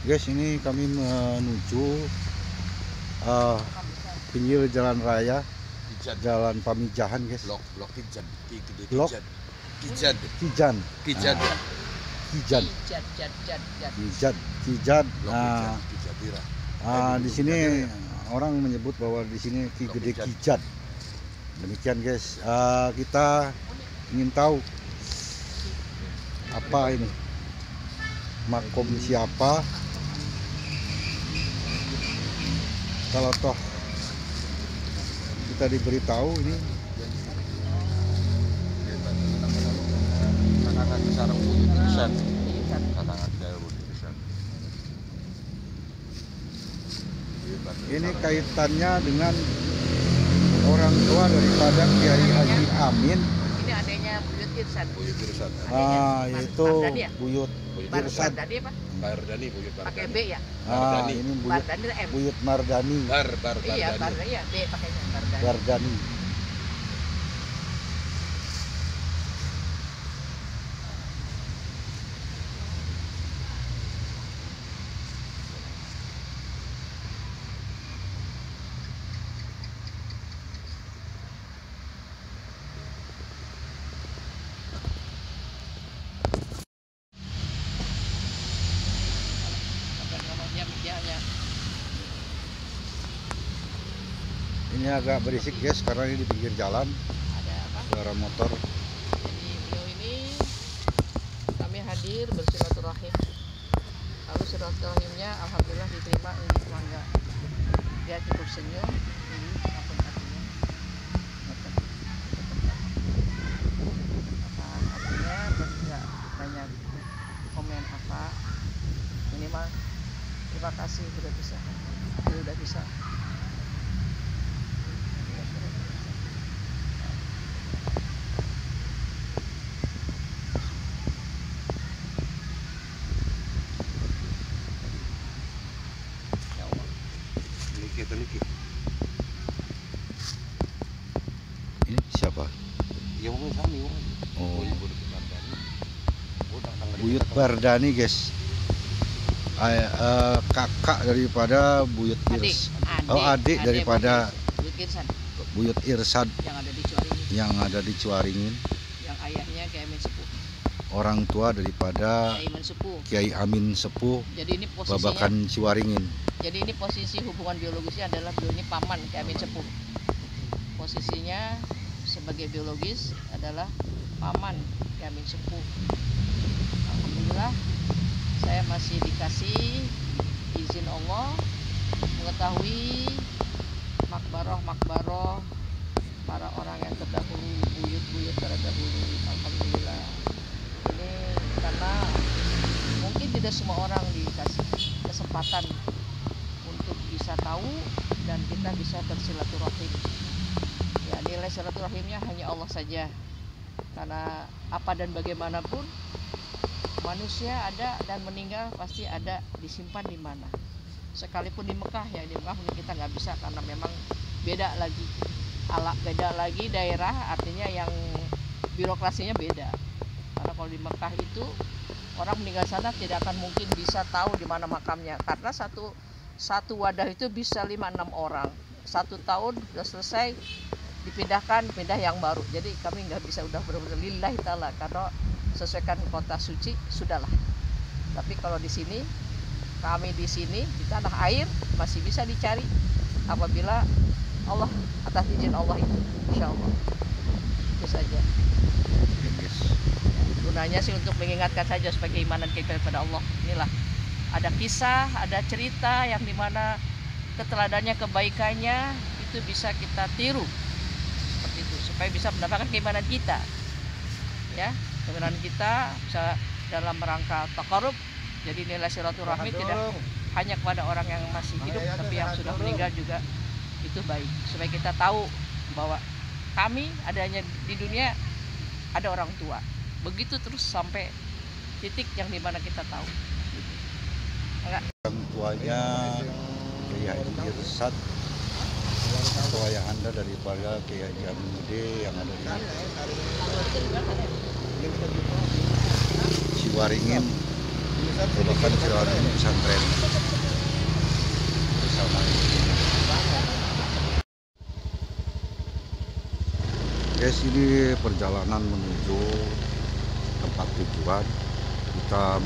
Guys, ini kami menuju pinggir jalan raya, Jalan Pamijahan, guys. Blok Kijan. Blok Kijan. Kijat. Nah, di sini orang menyebut bahwa di sini Ki Gede Kijat. Demikian, guys. Kita ingin tahu apa ini, makom siapa. Kalau toh kita diberitahu ini ini kaitannya dengan orang tua daripada Kiai Haji Amin. Ini adanya Buyut Irsyad. Yaitu Buyut Irsyad. Mardani, Buyut Mardani. Pakai B ya? Ini Buyut Mardani. Iya, Bardani. B pakainya Bardani. Bardani. Ini agak berisik, guys, karena ini di pinggir jalan. Ada apa? Suara motor. Jadi beliau ini kami hadir bersilaturahim. Lalu silaturahimnya alhamdulillah diterima oleh keluarga. Dia cukup senyum. Ini apapun artinya. Apa artinya? Tidak banyak komen apa. Minimal terima kasih sudah bisa. Ini siapa? Oh, Buyut Mardani, guys. Kakak daripada Buyut Irsyad. Adik daripada Buyut Irsyad yang ada di Cuaringin. Yang ayahnya Kiai Amin Sepuh. Orang tua daripada Kiai Amin Sepuh. Jadi ini posisinya Babakan Cuaringin. Jadi ini posisi hubungan biologisnya adalah beliau ini paman Kiai Amin Sepuh. Posisinya sebagai biologis adalah paman Kiai Amin Sepuh. Alhamdulillah saya masih dikasih izin Allah mengetahui makbaroh para orang yang terdahulu, buyut terdahulu. Alhamdulillah. Ini karena mungkin tidak semua orang dikasih kesempatan untuk bisa tahu dan kita bisa bersilaturahim. Ya, nilai silaturahimnya hanya Allah saja. Karena apa dan bagaimanapun manusia ada dan meninggal pasti ada, disimpan di mana. Sekalipun di Mekah, ya di Mekah mungkin kita nggak bisa karena memang beda lagi daerah, artinya yang birokrasinya beda. Karena kalau di Mekah itu orang meninggal sana tidak akan mungkin bisa tahu di mana makamnya, karena satu wadah itu bisa 5-6 orang. 1 tahun sudah selesai pindah yang baru. Jadi kami nggak bisa udah benar-benar lillahi ta'ala, karena sesuaikan kota suci sudahlah. Tapi kalau di sini, kami di sini di tanah air masih bisa dicari apabila Allah, atas izin Allah itu, insya Allah. Itu saja. Gunanya sih untuk mengingatkan saja supaya keimanan kita kepada Allah. Inilah ada kisah, ada cerita yang dimana keteladannya, kebaikannya itu bisa kita tiru seperti itu, supaya bisa mendapatkan keimanan kita, ya. Keimanan kita bisa dalam rangka taqarrub. Jadi nilai silaturahmi tidak hanya kepada orang yang masih hidup, tapi yang sudah meninggal juga itu baik, supaya kita tahu bahwa kami adanya di dunia ada orang tua. Begitu terus sampai titik yang dimana kita tahu. Orang tuanya Kiai Haji Irsyad atau ayahanda daripada Kiai Haji Amin Gede yang ada di Ciwaringin. Babakan Jalan Pesantren bersama guys. Ini perjalanan menuju tempat tujuan. Kita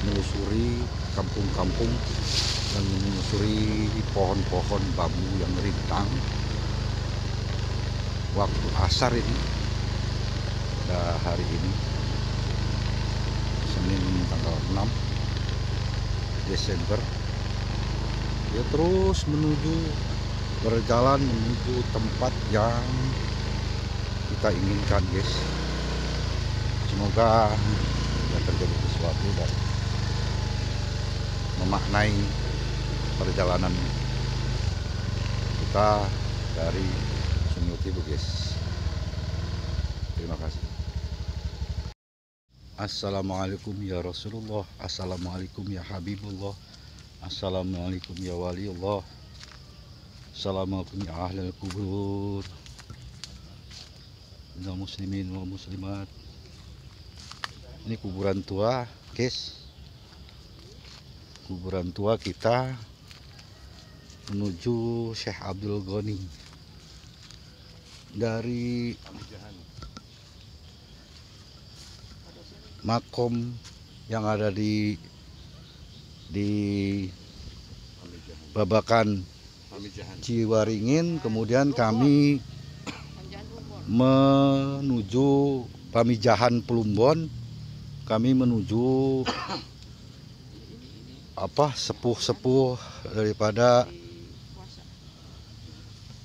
menelusuri kampung-kampung dan menelusuri pohon-pohon bambu yang rindang. Waktu asar ini, pada hari ini Senin tanggal 6 Desember. Dia terus berjalan menuju tempat yang kita inginkan, guys. Semoga tidak terjadi sesuatu dan memaknai perjalanan kita dari Sumut Ibu, guys. Terima kasih. Assalamualaikum ya Rasulullah, assalamualaikum ya Habibullah, assalamualaikum ya Waliullah, assalamualaikum ya ahlal kubur, ya muslimin wal muslimat. Ini kuburan tua, guys. Kuburan tua kita menuju Syekh Abdul Ghani dari makom yang ada di Babakan Ciwaringin. Kemudian kami menuju Pamijahan Plumbon. Kami menuju sepuh-sepuh daripada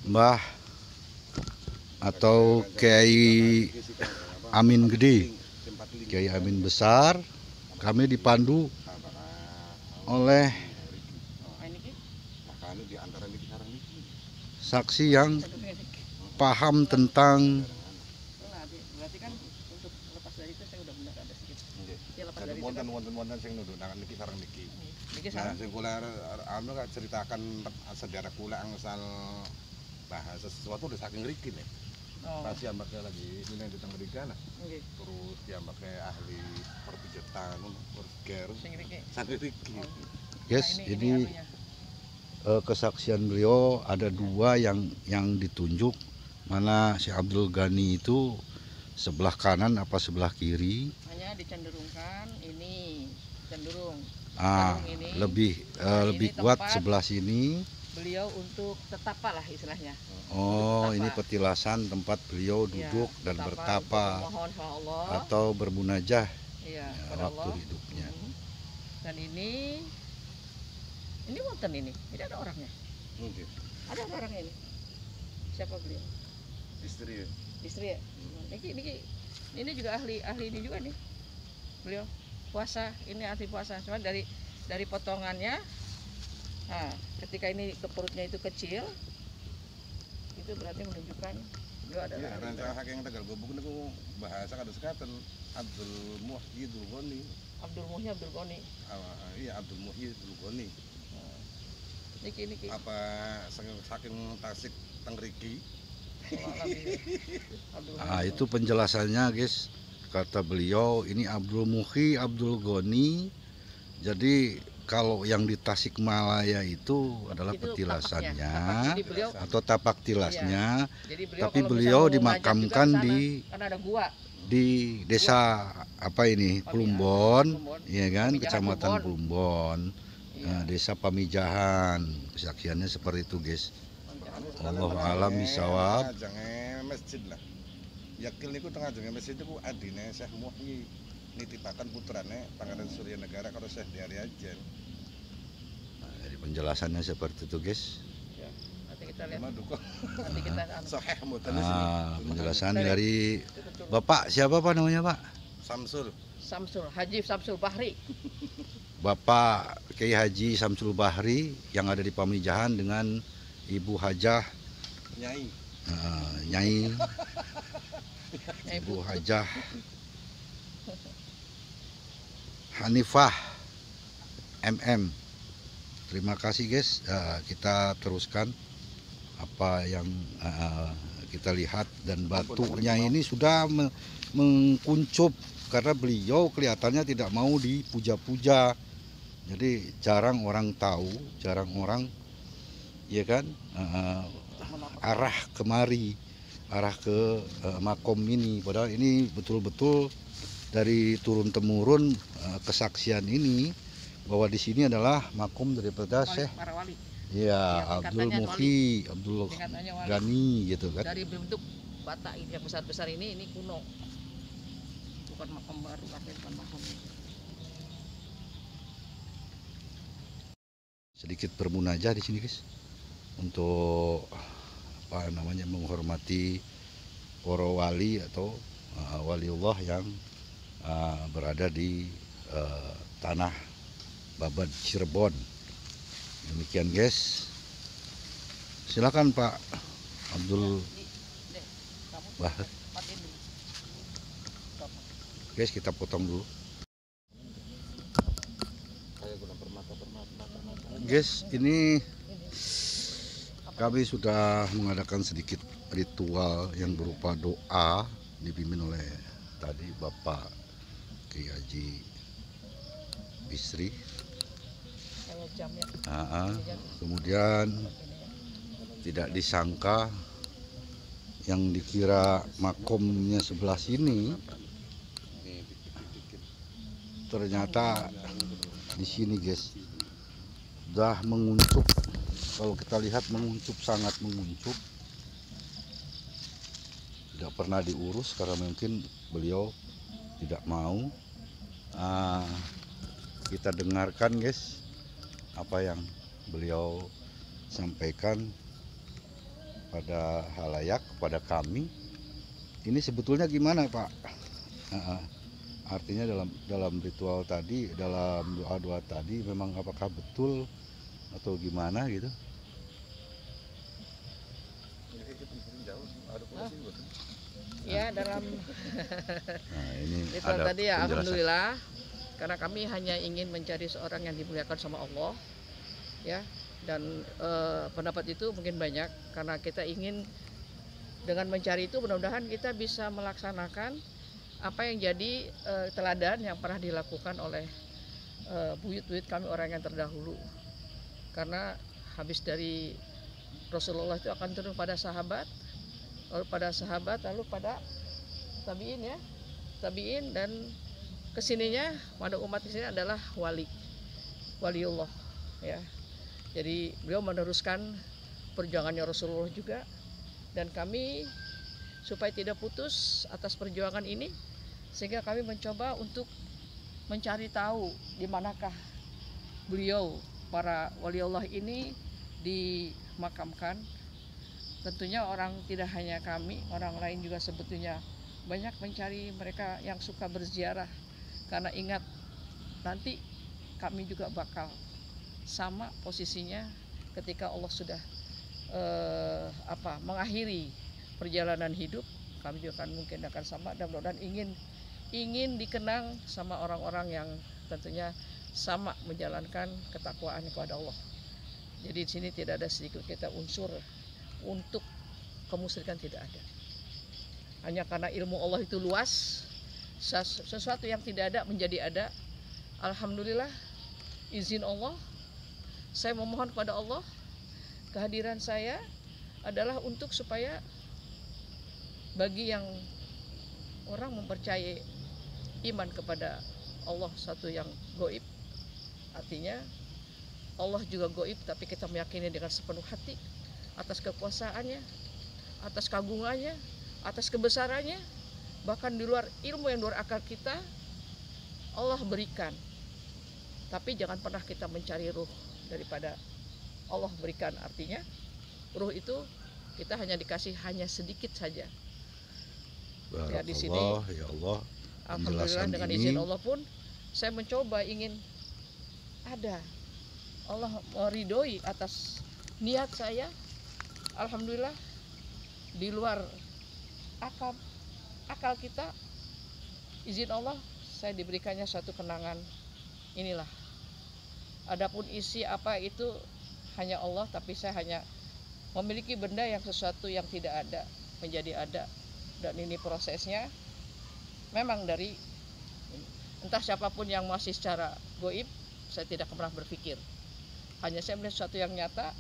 Mbah atau Kiai Amin Gede, Kiai Amin besar. Kami dipandu oleh saksi yang paham tentang Nah, sing kula anu ceritakan sejarah kula angsal bahasa sesuatu udah saking riki nih. Pas yang pakai lagi ini di tengah rika nah. Terus yang pakai ahli perpijetan, perger, saking riki. Yes, ini kesaksian beliau ada dua yang ditunjuk. Mana si Abdul Ghani itu sebelah kanan apa sebelah kiri? Hanya dicenderungkan ini cenderung. Ini, lebih kuat tempat sebelah sini. Beliau untuk tetapa lah istilahnya. Oh, ini petilasan tempat beliau duduk dan bertapa Allah, atau bermunajah kepada waktu Allah. hidupnya. Dan ini wonten ini ada orangnya. Ada orangnya ini. Siapa beliau? Istri. Istri ya. Ini juga ahli ini juga nih. Beliau puasa, ini ahli puasa. Cuma dari potongannya, nah, ketika ini ke perutnya itu kecil, itu berarti menunjukkan beliau adalah rancang hakim Tegal Gobuk niku bahasa kada sekatan Abdul Muhyiddul Ghani. Abdul Ghani. Iya, Abdul Muhyiddul Ghani. Niki. Apa saking Tasik Tengriki. Itu penjelasannya, guys. Kata beliau ini Abdul Ghani. Jadi kalau yang di Tasikmalaya itu adalah itu petilasannya atau tapak tilasnya. Jadi tapi beliau dimakamkan karena ada gua di desa Plumbon, ya kan, Kecamatan Plumbon, desa Pamijahan. Kesaksiannya seperti itu, guys. Allahu a'lam bishawab. Jangan masjid lah. Yakil niku tengah jangan masjid niku adine Syekh Muhyi nitipakan putrane Pangeran Surya Negara karo Syekh Diari Ajen. Jadi penjelasannya seperti itu, guys. Ya, nanti kita lihat. Nanti kita Penjelasan dari Bapak siapa Pak namanya, Pak? Haji Samsul Bahri. Bapak Kiai Haji Samsul Bahri yang ada di Pamijahan dengan Ibu Hajah Nyai Ibu Hajah Hanifah MM. Terima kasih, guys. Kita teruskan apa yang kita lihat, dan batunya ini sudah mengkuncup karena beliau kelihatannya tidak mau dipuja-puja. Jadi jarang orang tahu, jarang orang, ya kan, arah kemari, arah ke makom ini. Padahal ini betul-betul dari turun temurun kesaksian ini bahwa di sini adalah makom daripada Syekh para wali. Ya, Abdul Muhyi, Abdul Ghani gitu kan. Dari bentuk bata ini yang besar-besar ini kuno. Bukan makam baru, bukan makam. Sedikit bermunajah di sini, guys. Untuk apa namanya, menghormati para wali atau waliullah yang berada di tanah Babad Cirebon. Demikian, guys. Silakan Pak Abdul Bahar. Guys, kita potong dulu. Guys, ini kami sudah mengadakan sedikit ritual yang berupa doa dipimpin oleh tadi Bapak Kiai Haji Bisri. Kemudian tidak disangka yang dikira makomnya sebelah sini ternyata di sini, guys, sudah menguncup. Kalau kita lihat menguncup, sangat menguncup. Tidak pernah diurus karena mungkin beliau tidak mau. Kita dengarkan, guys, apa yang beliau sampaikan pada halayak, pada kami. Ini sebetulnya gimana, Pak? Artinya dalam ritual tadi, dalam doa-doa tadi, memang apakah betul atau gimana gitu? Ya, dalam ini ritual ada tadi ya, penjelasan. alhamdulillah, karena kami hanya ingin mencari seorang yang dimuliakan sama Allah, ya. Dan pendapat itu mungkin banyak karena kita ingin dengan mencari itu mudah-mudahan kita bisa melaksanakan apa yang jadi teladan yang pernah dilakukan oleh buyut-buyut kami orang yang terdahulu. Karena habis dari Rasulullah itu akan turun pada sahabat, lalu pada tabiin, ya, tabiin, dan kesininya pada umat di sini adalah waliullah, ya. Jadi beliau meneruskan perjuangannya Rasulullah juga, dan kami supaya tidak putus atas perjuangan ini, sehingga kami mencoba untuk mencari tahu di manakah beliau, para waliullah ini dimakamkan. Tentunya orang, tidak hanya kami, orang lain juga sebetulnya banyak mencari mereka yang suka berziarah, karena ingat nanti kami juga bakal sama posisinya ketika Allah sudah mengakhiri perjalanan hidup. Kami juga mungkin akan sama, dan mudah-mudahan ingin dikenang sama orang-orang yang tentunya sama menjalankan ketakwaan kepada Allah. Jadi di sini tidak ada sedikit kita unsur untuk kemusyrikan, tidak ada. Hanya karena ilmu Allah itu luas, sesuatu yang tidak ada menjadi ada. Alhamdulillah, izin Allah, saya memohon kepada Allah, kehadiran saya adalah untuk supaya bagi yang orang mempercayai iman kepada Allah satu yang goib, artinya Allah juga goib, tapi kita meyakini dengan sepenuh hati atas kekuasaannya, atas kagungannya, atas kebesarannya, bahkan di luar ilmu yang luar akal kita Allah berikan. Tapi jangan pernah kita mencari ruh daripada Allah berikan. Artinya ruh itu kita hanya dikasih hanya sedikit saja. Ya, di sini ya Allah, alhamdulillah dengan izin Allah pun saya mencoba ingin ada Allah meridhoi atas niat saya. Alhamdulillah di luar akal kita, izin Allah saya diberikannya satu kenangan inilah. Adapun isi apa itu hanya Allah, tapi saya hanya memiliki benda yang sesuatu yang tidak ada. menjadi ada. Dan ini prosesnya memang dari entah siapapun yang masih secara goib, saya tidak pernah berpikir. Hanya saya melihat sesuatu yang nyata,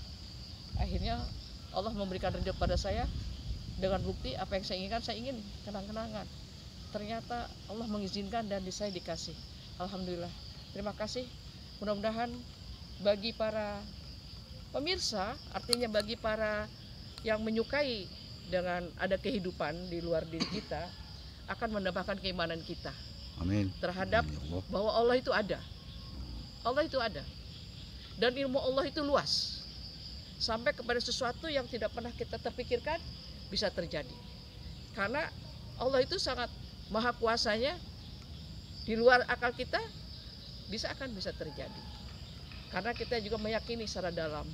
akhirnya Allah memberikan ridho pada saya dengan bukti apa yang saya inginkan, saya ingin kenang-kenangan. Ternyata Allah mengizinkan dan saya dikasih. Alhamdulillah. Terima kasih. Mudah-mudahan bagi para pemirsa, artinya bagi para yang menyukai dengan ada kehidupan di luar diri kita, akan menambahkan keimanan kita. Amin. Terhadap Amin, ya Allah. bahwa Allah itu ada. Allah itu ada. Dan ilmu Allah itu luas. Sampai kepada sesuatu yang tidak pernah kita terpikirkan bisa terjadi. Karena Allah itu sangat maha kuasanya, di luar akal kita bisa terjadi. Karena kita juga meyakini secara dalam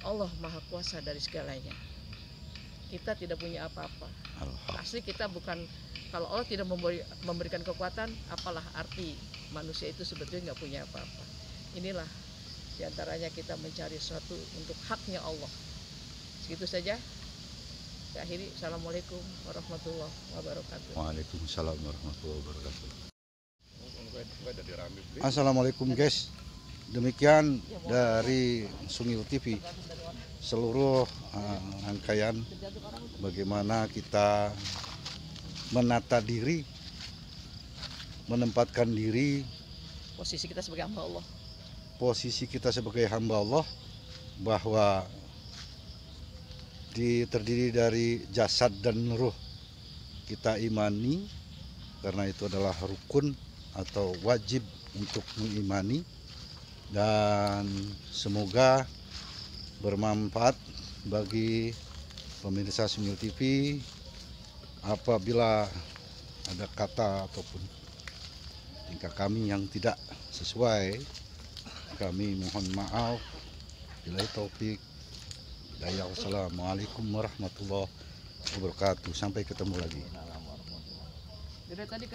Allah maha kuasa dari segalanya. Kita tidak punya apa-apa. Asli kita bukan, kalau Allah tidak memberikan kekuatan, apalah arti manusia itu sebetulnya nggak punya apa-apa. Inilah diantaranya kita mencari sesuatu untuk haknya Allah. Segitu saja. Saya akhiri. Assalamualaikum warahmatullahi wabarakatuh. Waalaikumsalam warahmatullahi wabarakatuh. Assalamualaikum guys. Demikian dari Sungil TV. Seluruh rangkaian bagaimana kita menata diri, menempatkan diri, Posisi kita sebagai hamba Allah. posisi kita sebagai hamba Allah, bahwa terdiri dari jasad dan ruh kita imani, karena itu adalah rukun atau wajib untuk mengimani. Dan semoga bermanfaat bagi pemirsa Sungil TV. Apabila ada kata ataupun tingkah kami yang tidak sesuai, kami mohon maaf. Billahi taufik. Assalamualaikum warahmatullahi wabarakatuh. Sampai ketemu lagi. Dari tadi